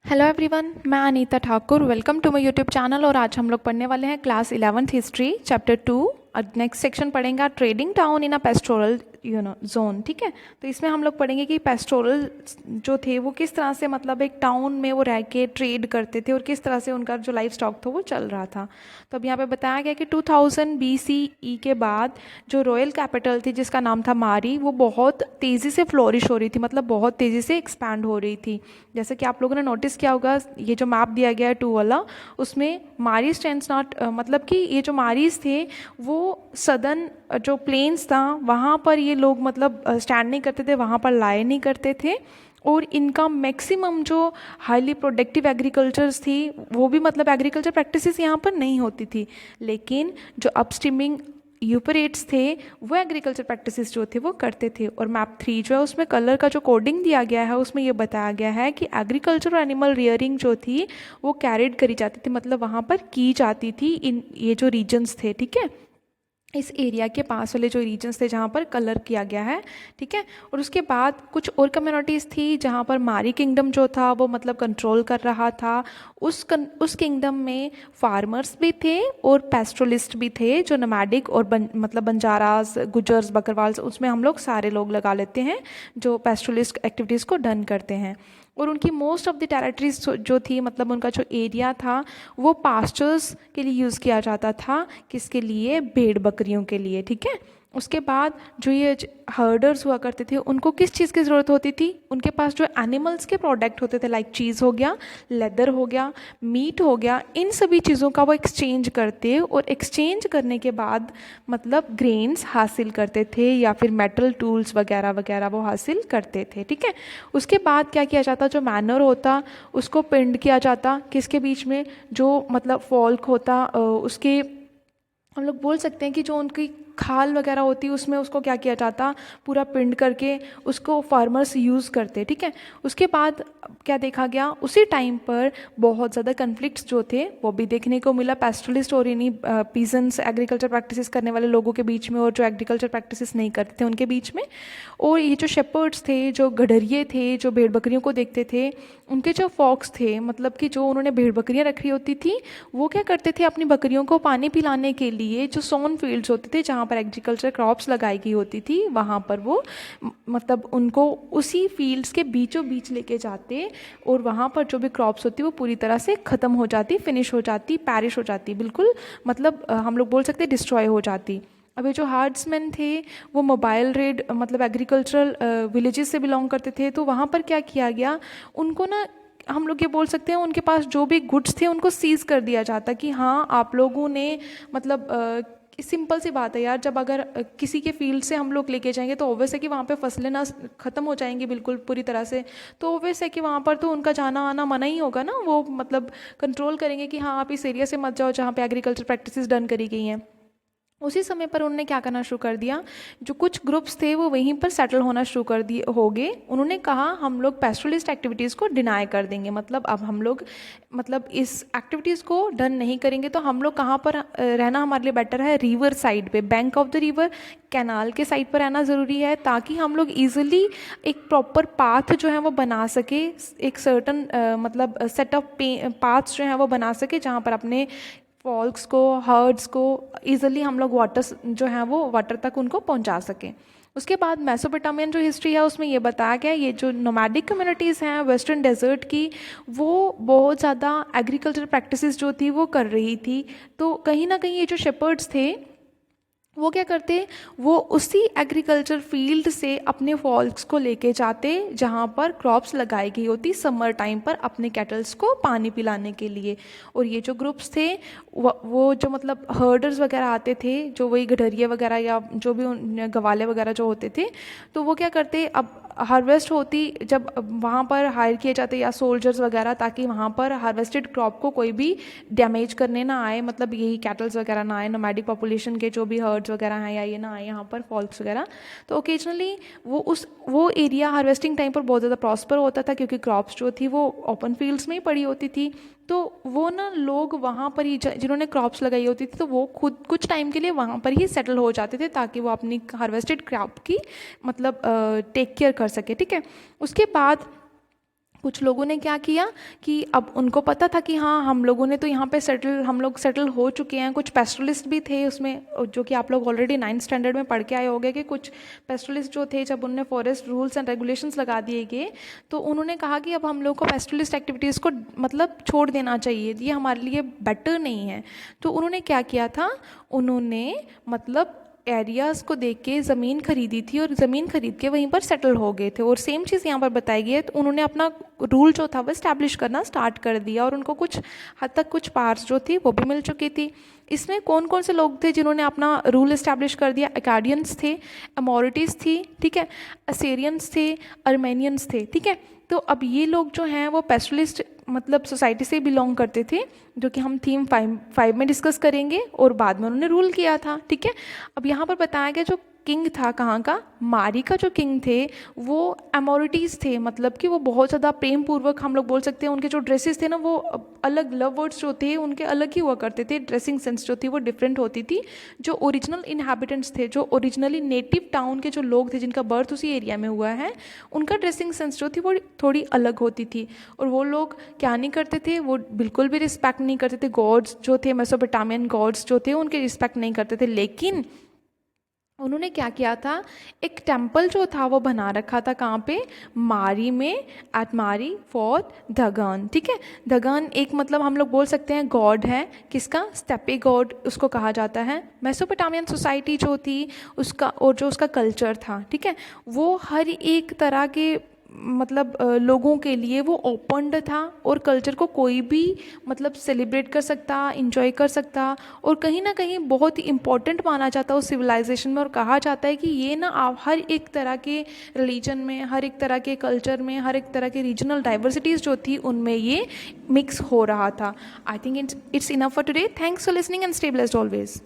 Hello everyone, मैं Anita Thakur. Welcome to my YouTube channel. और आज हम लोग पढ़ने वाले हैं class 11th history chapter 2। Next section पढ़ेंगे trading town in a pastoral zone. ठीक है, तो इसमें हम लोग पढ़ेंगे कि पेस्टोरल जो थे वो किस तरह से मतलब एक टाउन में वो रह के ट्रेड करते थे और किस तरह से उनका जो लाइफ स्टॉक था वो चल रहा था। तो अब यहाँ पे बताया गया कि 2000 BCE के बाद जो रॉयल कैपिटल थी जिसका नाम था मारी, वो बहुत तेज़ी से फ्लोरिश हो रही थी, मतलब बहुत तेज़ी से एक्सपैंड हो रही थी। जैसे कि आप लोगों ने नोटिस किया होगा, ये जो मैप दिया गया है 2 वाला, उसमें मारी स्टैंड्स नॉट, मतलब कि ये जो मारीज थे वो सदर्न जो प्लेन्स था वहाँ पर ये लोग मतलब स्टैंड नहीं करते थे, वहाँ पर लाए नहीं करते थे। और इनका मैक्सिमम जो हाईली प्रोडक्टिव एग्रीकल्चर्स थी वो भी मतलब एग्रीकल्चर प्रैक्टिसेस यहाँ पर नहीं होती थी, लेकिन जो अपस्ट्रीमिंग यूपरेट्स थे वो एग्रीकल्चर प्रैक्टिसेस जो थे वो करते थे। और मैप 3 जो है उसमें कलर का जो कोडिंग दिया गया है उसमें ये बताया गया है कि एग्रीकल्चर और एनिमल रियरिंग जो थी वो कैरिड करी जाती थी, मतलब वहाँ पर की जाती थी इन ये जो रीजन्स थे। ठीक है, इस एरिया के पास वाले जो रीजन्स थे जहाँ पर कलर किया गया है। ठीक है, और उसके बाद कुछ और कम्युनिटीज़ थी जहाँ पर मारी किंगडम जो था वो मतलब कंट्रोल कर रहा था। उस किंगडम में फार्मर्स भी थे और पेस्ट्रोलिस्ट भी थे, जो नमैडिक और मतलब बंजारास, गुजर्स, बकरवाल्स, उसमें हम लोग सारे लोग लगा लेते हैं जो पेस्ट्रोलिस्ट एक्टिविटीज़ को डन करते हैं। और उनकी मोस्ट ऑफ द टेरिटरीज जो थी, मतलब उनका जो एरिया था वो पास्चर्स के लिए यूज़ किया जाता था। किसके लिए? भेड़ बकरियों के लिए। ठीक है, उसके बाद जो ये हर्डर्स हुआ करते थे उनको किस चीज़ की ज़रूरत होती थी? उनके पास जो एनिमल्स के प्रोडक्ट होते थे, लाइक चीज़ हो गया, लेदर हो गया, मीट हो गया, इन सभी चीज़ों का वो एक्सचेंज करते और एक्सचेंज करने के बाद मतलब ग्रेन्स हासिल करते थे या फिर मेटल टूल्स वगैरह वगैरह वो हासिल करते थे। ठीक है, उसके बाद क्या किया जाता? जो मैनर होता उसको पिंड किया जाता किसके बीच में? जो मतलब फॉल्क होता उसके, हम लोग बोल सकते हैं कि जो उनकी खाल वगैरह होती है उसमें उसको क्या किया जाता? पूरा पिंड करके उसको फार्मर्स यूज़ करते। ठीक है, उसके बाद क्या देखा गया? उसी टाइम पर बहुत ज़्यादा कन्फ्लिक्ट्स जो थे वो भी देखने को मिला पेस्टलिस्ट और इन्हीं पीजेंट्स एग्रीकल्चर प्रैक्टिसेस करने वाले लोगों के बीच में और जो एग्रीकल्चर प्रैक्टिसेस नहीं करते थे उनके बीच में। और ये जो शेपर्ड्स थे, जो गडरिये थे, जो भेड़ बकरियों को देखते थे, उनके जो फॉक्स थे, मतलब कि जो उन्होंने भेड़ बकरियाँ रखी होती थी, वो क्या करते थे? अपनी बकरियों को पानी पिलाने के लिए जो सोन फील्ड्स होते थे जहाँ पर एग्रीकल्चर क्रॉप्स लगाई गई होती थी वहाँ पर वो मतलब उनको उसी फील्ड्स के बीचों बीच लेके जाते और वहाँ पर जो भी क्रॉप्स होती वो पूरी तरह से ख़त्म हो जाती, फिनिश हो जाती, पैरिश हो जाती, बिल्कुल मतलब हम लोग बोल सकते डिस्ट्रॉय हो जाती। अब ये जो हार्ड्समैन थे वो मोबाइल रेड मतलब एग्रीकल्चरल विलेजेस से बिलोंग करते थे, तो वहाँ पर क्या किया गया? उनको ना हम लोग ये बोल सकते हैं उनके पास जो भी गुड्स थे उनको सीज कर दिया जाता कि हाँ आप लोगों ने मतलब सिंपल सी बात है यार, जब अगर किसी के फील्ड से हम लोग लेके जाएंगे तो ऑब्वियस है कि वहाँ पे फसलें ना ख़त्म हो जाएंगी बिल्कुल पूरी तरह से, तो ऑब्वियस है कि वहाँ पर तो उनका जाना आना मना ही होगा ना। वो मतलब कंट्रोल करेंगे कि हाँ आप इस एरिया से मत जाओ जहाँ पे एग्रीकल्चर प्रैक्टिसेस डन करी गई हैं। उसी समय पर उन्होंने क्या करना शुरू कर दिया? जो कुछ ग्रुप्स थे वो वहीं पर सेटल होना शुरू कर दिए हो गए। उन्होंने कहा हम लोग पेस्टलिस्ट एक्टिविटीज़ को डिनाई कर देंगे, मतलब अब हम लोग मतलब इस एक्टिविटीज़ को डन नहीं करेंगे, तो हम लोग कहाँ पर रहना हमारे लिए बेटर है? रिवर साइड पे, bank of the river, canal के साइड पर रहना ज़रूरी है, ताकि हम लोग ईजिली एक प्रॉपर पाथ जो है वो बना सके, एक सर्टन मतलब सेट ऑफ पाथ्स जो हैं वो बना सके जहाँ पर अपने फॉल्क्स को, हर्ड्स को ईजिली हम लोग वाटर जो हैं वो वाटर तक उनको पहुंचा सकें। उसके बाद मेसोपोटामियन जो हिस्ट्री है उसमें ये बताया गया ये जो नोमैडिक कम्युनिटीज़ हैं वेस्टर्न डेजर्ट की, वो बहुत ज़्यादा एग्रीकल्चर प्रैक्टिसेस जो थी वो कर रही थी। तो कहीं ना कहीं ये जो शेपर्ड्स थे वो क्या करते? वो उसी एग्रीकल्चर फील्ड से अपने फॉल्क्स को लेके जाते जहाँ पर क्रॉप्स लगाई गई होती समर टाइम पर अपने कैटल्स को पानी पिलाने के लिए। और ये जो ग्रुप्स थे वो जो मतलब हर्डर्स वगैरह आते थे, जो वही गडरिये वगैरह या जो भी गवाले वगैरह जो होते थे, तो वो क्या करते? अब हार्वेस्ट होती जब वहाँ पर हायर किए जाते या सोल्जर्स वगैरह, ताकि वहाँ पर हार्वेस्टेड क्रॉप को कोई भी डैमेज करने ना आए, मतलब यही कैटल्स वगैरह ना आए, नोमैडिक पॉपुलेशन के जो भी हर्ड्स वगैरह हैं या ये ना आए यहाँ पर फॉल्क्स वगैरह। तो ओकेजनली वो एरिया हार्वेस्टिंग टाइम पर बहुत ज़्यादा प्रॉस्पर होता था क्योंकि क्रॉप्स जो थी वो ओपन फील्ड्स में ही पड़ी होती थी। तो वो ना लोग वहाँ पर ही जिन्होंने क्रॉप्स लगाई होती थी तो वो खुद कुछ टाइम के लिए वहाँ पर ही सेटल हो जाते थे ताकि वो अपनी हार्वेस्टेड क्रॉप की मतलब टेक केयर कर सके। ठीक है, उसके बाद कुछ लोगों ने क्या किया कि अब उनको पता था कि हाँ हम लोगों ने तो यहाँ पे हम लोग सेटल हो चुके हैं। कुछ पेस्टलिस्ट भी थे उसमें, जो कि आप लोग ऑलरेडी 9th स्टैंडर्ड में पढ़ के आए होंगे कि कुछ पेस्टलिस्ट जो थे, जब उनने फॉरेस्ट रूल्स एंड रेगुलेशंस लगा दिए गए तो उन्होंने कहा कि अब हम लोग को पेस्टलिस्ट एक्टिविटीज़ को मतलब छोड़ देना चाहिए, ये हमारे लिए बेटर नहीं है। तो उन्होंने क्या किया था, उन्होंने मतलब एरियाज़ को देख के ज़मीन खरीदी थी और ज़मीन खरीद के वहीं पर सेटल हो गए थे। और सेम चीज़ यहाँ पर बताई गई है। तो उन्होंने अपना रूल जो था वो इस्टेब्लिश करना स्टार्ट कर दिया और उनको कुछ हद तक कुछ पावर्स जो थी वो भी मिल चुकी थी। इसमें कौन कौन से लोग थे जिन्होंने अपना रूल इस्टेब्लिश कर दिया? अकाडियंस थे, अमोरिटीज़ थी, ठीक है, असेरियंस थे, अर्मेनियंस थे, ठीक है। तो अब ये लोग जो हैं वो पेस्टलिस्ट मतलब सोसाइटी से बिलोंग करते थे, जो कि हम थीम 5 में डिस्कस करेंगे, और बाद में उन्होंने रूल किया था, ठीक है। अब यहाँ पर बताया गया जो किंग था, कहाँ का? मारी का जो किंग थे वो एमोरिटीज़ थे, मतलब कि वो बहुत ज़्यादा प्रेम पूर्वक हम लोग बोल सकते हैं। उनके जो ड्रेसेस थे ना वो अलग, लव वर्ड्स जो थे उनके अलग ही हुआ करते थे, ड्रेसिंग सेंस जो थी वो डिफरेंट होती थी। जो ओरिजिनल इनहैबिटेंट्स थे, जो ओरिजिनली नेटिव टाउन के जो लोग थे जिनका बर्थ उसी एरिया में हुआ है, उनका ड्रेसिंग सेंस जो थी वो थोड़ी अलग होती थी। और वो लोग क्या नहीं करते थे, वो बिल्कुल भी रिस्पेक्ट नहीं करते थे गॉड्स जो थे, मेसोपोटामियन गॉड्स जो थे उनके रिस्पेक्ट नहीं करते थे। लेकिन उन्होंने क्या किया था, एक टेम्पल जो था वो बना रखा था, कहाँ पे? मारी में, एट मारी फॉर धगन, ठीक है। धगन एक मतलब हम लोग बोल सकते हैं गॉड है, किसका? स्टेपे गॉड उसको कहा जाता है। मेसोपोटामियन सोसाइटी जो थी उसका, और जो उसका कल्चर था, ठीक है, वो हर एक तरह के मतलब लोगों के लिए वो ओपन्ड था, और कल्चर को कोई भी मतलब सेलिब्रेट कर सकता, इंजॉय कर सकता, और कहीं ना कहीं बहुत ही इम्पोर्टेंट माना जाता है उस सिविलाइजेशन में। और कहा जाता है कि ये ना आप हर एक तरह के रिलीजन में, हर एक तरह के कल्चर में, हर एक तरह के रीजनल डाइवर्सिटीज़ जो थी उनमें ये मिक्स हो रहा था। I think it's enough for today. Thanks for listening and stay blessed always.